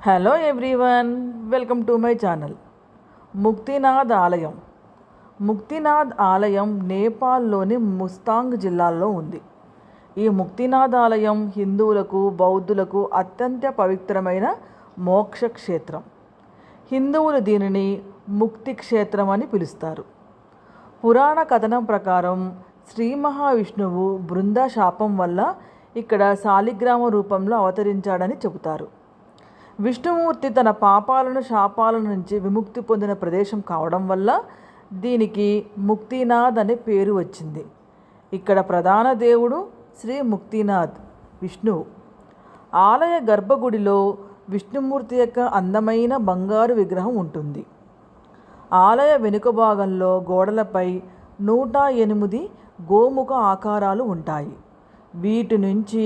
Hello everyone, welcome to my channel. Muktinath ఆలయం. ముక్తినాథ్ ఆలయం నేపాల్లోని Mustang జిల్లాలో ఉంది. ఈ ముక్తినాథ్ ఆలయం హిందువులకు, బౌద్ధులకు అత్యంత పవిత్రమైన మోక్ష క్షేత్రం. హిందువులు దీనిని ముక్తి క్షేత్రం అని పిలుస్తారు. పురాణ కథనం ప్రకారం శ్రీ మహావిష్ణువు బృంద శాపం వల్ల ఇక్కడ శాలిగ్రామ రూపంలో అవతరించాడని చెబుతారు. విష్ణుమూర్తి తన పాపాలను, శాపాల నుంచి విముక్తి పొందిన ప్రదేశం కావడం వల్ల దీనికి ముక్తినాథ్ అనే పేరు వచ్చింది. ఇక్కడ ప్రధాన దేవుడు శ్రీ ముక్తినాథ్ విష్ణువు. ఆలయ గర్భగుడిలో విష్ణుమూర్తి యొక్క అందమైన బంగారు విగ్రహం ఉంటుంది. ఆలయ వెనుక భాగంలో గోడలపై 108 గోముఖ ఆకారాలు ఉంటాయి. వీటి నుంచి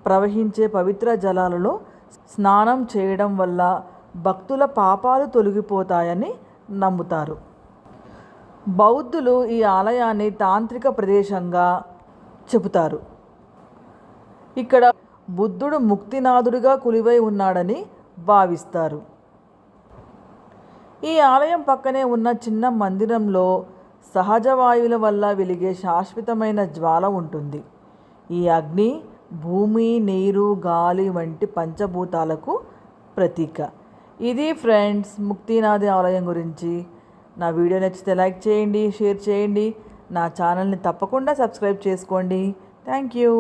ప్రవహించే పవిత్ర జలాలలో స్నానం చేయడం వల్ల భక్తుల పాపాలు తొలగిపోతాయని నమ్ముతారు. బౌద్ధులు ఈ ఆలయాన్ని తాంత్రిక ప్రదేశంగా చెబుతారు. ఇక్కడ బుద్ధుడు ముక్తినాథుడిగా కొలువై ఉన్నాడని భావిస్తారు. ఈ ఆలయం పక్కనే ఉన్న చిన్న మందిరంలో సహజ వాయువుల వల్ల వెలిగే శాశ్వతమైన జ్వాల ఉంటుంది. ఈ అగ్ని భూమి, నీరు, గాలి వంటి పంచభూతాలకు ప్రతీక. ఇది ఫ్రెండ్స్ ముక్తినాథ్ ఆలయం గురించి. నా వీడియో నచ్చితే లైక్ చేయండి, షేర్ చేయండి. నా ఛానల్ని తప్పకుండా సబ్స్క్రైబ్ చేసుకోండి. Thank you.